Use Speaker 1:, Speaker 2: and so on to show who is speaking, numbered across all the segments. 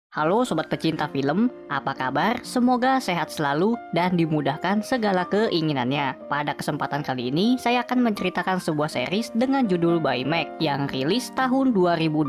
Speaker 1: Halo sobat pecinta film, apa kabar? Semoga sehat selalu dan dimudahkan segala keinginannya. Pada kesempatan kali ini, saya akan menceritakan sebuah series dengan judul By Max yang rilis tahun 2022.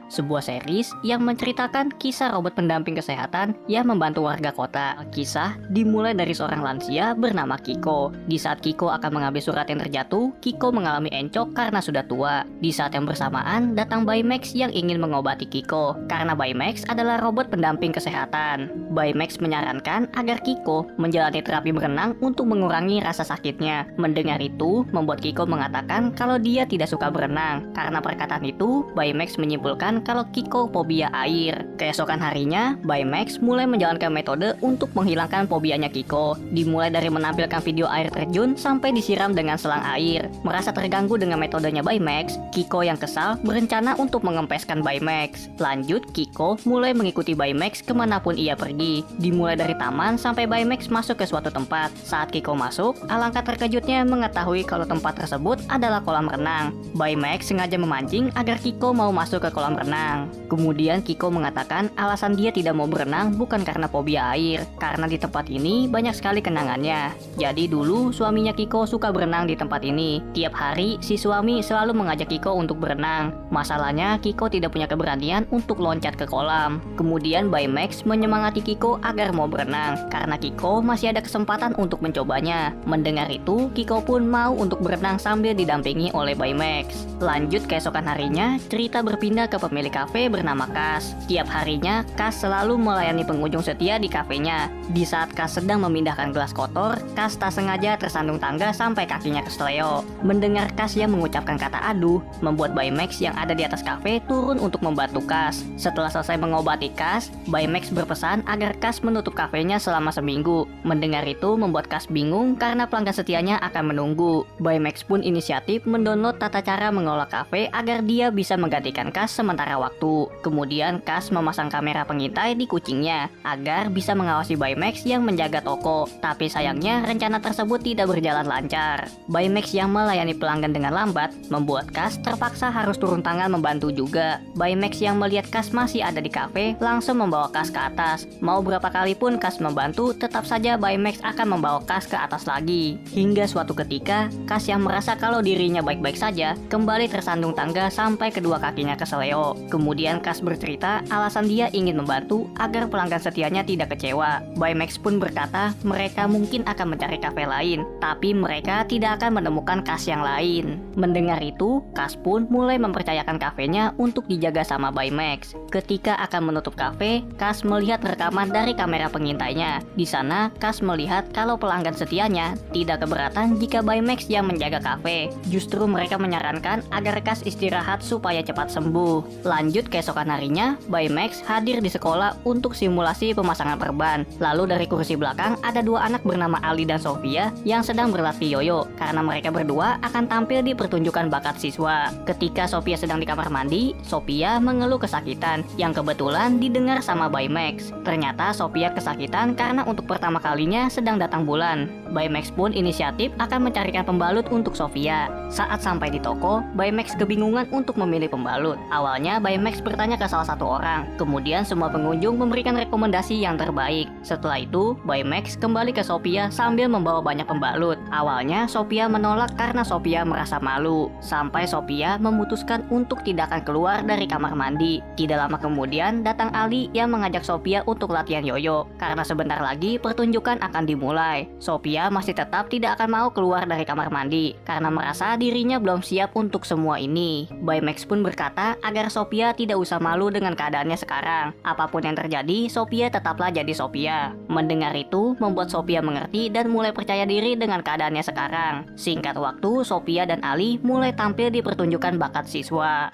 Speaker 1: Sebuah series yang menceritakan kisah robot pendamping kesehatan yang membantu warga kota. Kisah dimulai dari seorang lansia bernama Kiko. Di saat Kiko akan mengambil surat yang terjatuh, Kiko mengalami encok karena sudah tua. Di saat yang bersamaan, datang By Max yang ingin mengobati Kiko. Karena By Max adalah robot pendamping kesehatan. By Max menyarankan agar Kiko menjalani terapi berenang untuk mengurangi rasa sakitnya. Mendengar itu, membuat Kiko mengatakan kalau dia tidak suka berenang. Karena perkataan itu, By Max menyimpulkan kalau Kiko fobia air. Keesokan harinya, By Max mulai menjalankan metode untuk menghilangkan fobianya Kiko. Dimulai dari menampilkan video air terjun sampai disiram dengan selang air. Merasa terganggu dengan metodenya By Max, Kiko yang kesal berencana untuk mengempeskan By Max. Lanjut, Kiko mulai mengikuti By Max kemanapun ia pergi. Dimulai dari taman sampai By Max masuk ke suatu tempat. Saat Kiko masuk, alangkah terkejutnya mengetahui kalau tempat tersebut adalah kolam renang. By Max sengaja memancing agar Kiko mau masuk ke kolam renang. Kemudian Kiko mengatakan alasan dia tidak mau berenang bukan karena fobia air, karena di tempat ini banyak sekali kenangannya. Jadi dulu suaminya Kiko suka berenang di tempat ini. Tiap hari si suami selalu mengajak Kiko untuk berenang. Masalahnya Kiko tidak punya keberanian untuk loncat ke kolam. Kemudian By Max menyemangati Kiko agar mau berenang, karena Kiko masih ada kesempatan untuk mencobanya. Mendengar itu, Kiko pun mau untuk berenang sambil didampingi oleh By Max. Lanjut keesokan harinya, cerita berpindah ke pemilik kafe bernama Kas. Tiap harinya, Kas selalu melayani pengunjung setia di kafenya. Di saat Kas sedang memindahkan gelas kotor, Kas tak sengaja tersandung tangga sampai kakinya kesleo. Mendengar Kas yang mengucapkan kata aduh, membuat By Max yang ada di atas kafe turun untuk membantu Kas. Setelah selesai mengobati Kas, By Max berpesan agar Kas menutup kafenya selama seminggu. Mendengar itu membuat Kas bingung karena pelanggan setianya akan menunggu. By Max pun inisiatif mendownload tata cara mengelola kafe agar dia bisa menggantikan Kas sementara waktu. Kemudian Kas memasang kamera pengintai di kucingnya agar bisa mengawasi By Max yang menjaga toko. Tapi sayangnya rencana tersebut tidak berjalan lancar. By Max yang melayani pelanggan dengan lambat membuat Kas terpaksa harus turun tangan membantu juga. By Max yang melihat Kas masih ada di kafe langsung membawa Kas ke atas. Mau berapa kali pun Kas membantu, tetap saja By Max akan membawa Kas ke atas lagi. Hingga suatu ketika, Kas yang merasa kalau dirinya baik-baik saja, kembali tersandung tangga sampai kedua kakinya keseleo. Kemudian Kas bercerita alasan dia ingin membantu agar pelanggan setianya tidak kecewa. By Max pun berkata mereka mungkin akan mencari kafe lain, tapi mereka tidak akan menemukan Kas yang lain. Mendengar itu, Kas pun mulai mempercayakan kafenya untuk dijaga sama By Max. Ketika akan menutup kafe, Kas melihat rekaman dari kamera pengintainya. Di sana, Kas melihat kalau pelanggan setianya tidak keberatan jika By Max yang menjaga kafe. Justru mereka menyarankan agar Kas istirahat supaya cepat sembuh. Lanjut keesokan harinya, By Max hadir di sekolah untuk simulasi pemasangan perban. Lalu dari kursi belakang ada dua anak bernama Ali dan Sofia yang sedang berlatih yoyo karena mereka berdua akan tampil di pertunjukan bakat siswa. Ketika Sofia sedang di kamar mandi, Sofia mengeluh kesakitan yang kebetulan didengar sama By Max. Ternyata Sofia kesakitan karena untuk pertama kalinya sedang datang bulan. By Max pun inisiatif akan mencarikan pembalut untuk Sofia. Saat sampai di toko, By Max kebingungan untuk memilih pembalut. Awalnya By Max bertanya ke salah satu orang, kemudian semua pengunjung memberikan rekomendasi yang terbaik. Setelah itu, By Max kembali ke Sofia sambil membawa banyak pembalut. Awalnya Sofia menolak karena Sofia merasa malu. Sampai Sofia memutuskan untuk tidak akan keluar dari kamar mandi. Tidak lama kemudian datang Ali yang mengajak Sofia untuk latihan yoyo. Karena sebentar lagi pertunjukan akan dimulai. Sofia masih tetap tidak akan mau keluar dari kamar mandi karena merasa dirinya belum siap untuk semua ini. By Max pun berkata agar Sofia tidak usah malu dengan keadaannya sekarang. Apapun yang terjadi, Sofia tetaplah jadi Sofia. Mendengar itu membuat Sofia mengerti dan mulai percaya diri dengan keadaannya sekarang. Singkat waktu, Sofia dan Ali mulai tampil di pertunjukan bakat siswa.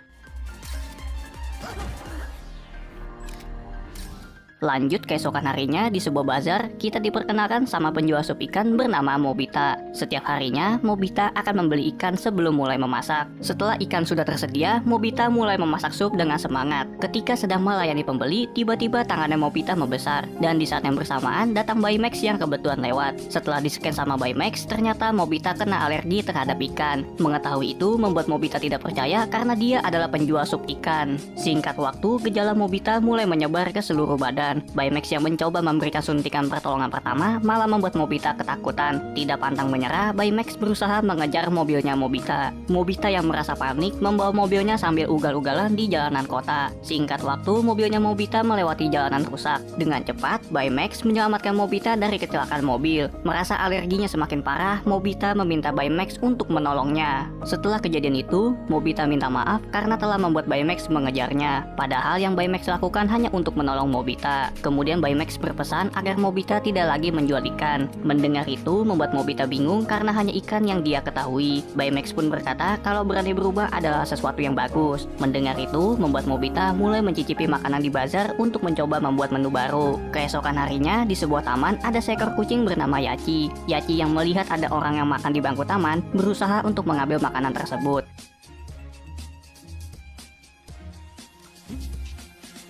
Speaker 1: Lanjut keesokan harinya di sebuah bazar, kita diperkenalkan sama penjual sup ikan bernama Mobita. Setiap harinya, Mobita akan membeli ikan sebelum mulai memasak. Setelah ikan sudah tersedia, Mobita mulai memasak sup dengan semangat. Ketika sedang melayani pembeli, tiba-tiba tangannya Mobita membesar. Dan di saat yang bersamaan, datang Baymax yang kebetulan lewat. Setelah di-scan sama Baymax, ternyata Mobita kena alergi terhadap ikan. Mengetahui itu membuat Mobita tidak percaya karena dia adalah penjual sup ikan. Singkat waktu, gejala Mobita mulai menyebar ke seluruh badan. Baymax yang mencoba memberikan suntikan pertolongan pertama malah membuat Mobita ketakutan. Tidak pantang menyerah, Baymax berusaha mengejar mobilnya Mobita. Mobita yang merasa panik membawa mobilnya sambil ugal-ugalan di jalanan kota. Singkat waktu, mobilnya Mobita melewati jalanan rusak. Dengan cepat, Baymax menyelamatkan Mobita dari kecelakaan mobil. Merasa alerginya semakin parah, Mobita meminta Baymax untuk menolongnya. Setelah kejadian itu, Mobita minta maaf karena telah membuat Baymax mengejarnya. Padahal yang Baymax lakukan hanya untuk menolong Mobita. Kemudian Baymax berpesan agar Mobita tidak lagi menjual ikan. Mendengar itu membuat Mobita bingung karena hanya ikan yang dia ketahui. Baymax pun berkata kalau berani berubah adalah sesuatu yang bagus. Mendengar itu membuat Mobita mulai mencicipi makanan di bazar untuk mencoba membuat menu baru. Keesokan harinya di sebuah taman ada seekor kucing bernama Yachi. Yachi yang melihat ada orang yang makan di bangku taman berusaha untuk mengambil makanan tersebut.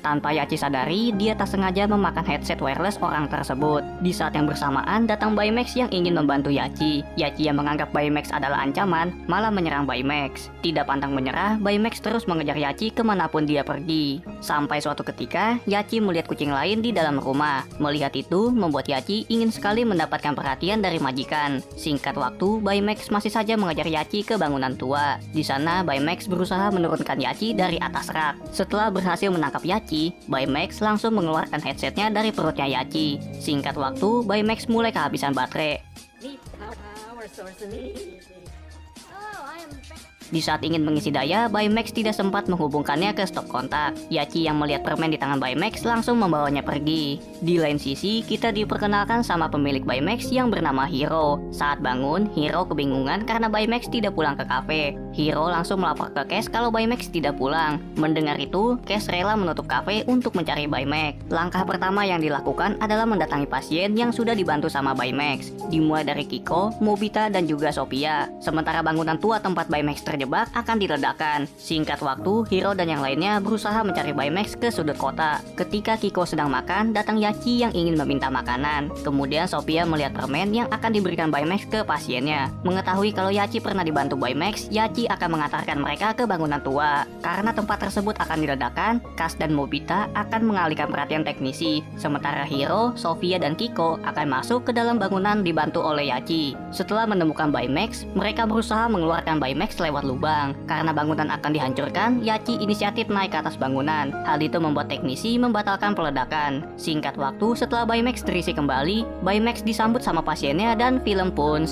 Speaker 1: Tanpa Yachi sadari, dia tak sengaja memakan headset wireless orang tersebut. Di saat yang bersamaan, datang Baymax yang ingin membantu Yachi. Yachi yang menganggap Baymax adalah ancaman, malah menyerang Baymax. Tidak pantang menyerah, Baymax terus mengejar Yachi kemanapun dia pergi. Sampai suatu ketika, Yachi melihat kucing lain di dalam rumah. Melihat itu, membuat Yachi ingin sekali mendapatkan perhatian dari majikan. Singkat waktu, Baymax masih saja mengejar Yachi ke bangunan tua. Di sana, Baymax berusaha menurunkan Yachi dari atas rak. Setelah berhasil menangkap Yachi, Baymax langsung mengeluarkan headsetnya dari perutnya Yachi. Singkat waktu, Baymax mulai kehabisan baterai. Di saat ingin mengisi daya, Baymax tidak sempat menghubungkannya ke stop kontak. Yachi yang melihat permen di tangan Baymax langsung membawanya pergi. Di lain sisi, kita diperkenalkan sama pemilik Baymax yang bernama Hiro. Saat bangun, Hiro kebingungan karena Baymax tidak pulang ke kafe. Hiro langsung melapor ke Cash kalau Baymax tidak pulang. Mendengar itu, Cash rela menutup kafe untuk mencari Baymax. Langkah pertama yang dilakukan adalah mendatangi pasien yang sudah dibantu sama Baymax. Dimulai dari Kiko, Mobita, dan juga Sophia. Sementara bangunan tua tempat Baymax terjebak akan diledakkan. Singkat waktu, Hiro dan yang lainnya berusaha mencari Baymax ke sudut kota. Ketika Kiko sedang makan, datang Yachi yang ingin meminta makanan. Kemudian Sophia melihat permen yang akan diberikan Baymax ke pasiennya. Mengetahui kalau Yachi pernah dibantu Baymax, Yachi akan mengantarkan mereka ke bangunan tua. Karena tempat tersebut akan diledakkan, Cash dan Mobita akan mengalihkan perhatian teknisi. Sementara Hiro, Sophia, dan Kiko akan masuk ke dalam bangunan dibantu oleh Yachi. Setelah menemukan Baymax, mereka berusaha mengeluarkan Baymax lewat lubang. Karena bangunan akan dihancurkan, Yachi inisiatif naik ke atas bangunan. Hal itu membuat teknisi membatalkan peledakan. Singkat waktu, setelah Baymax terisi kembali, Baymax disambut sama pasiennya dan film pun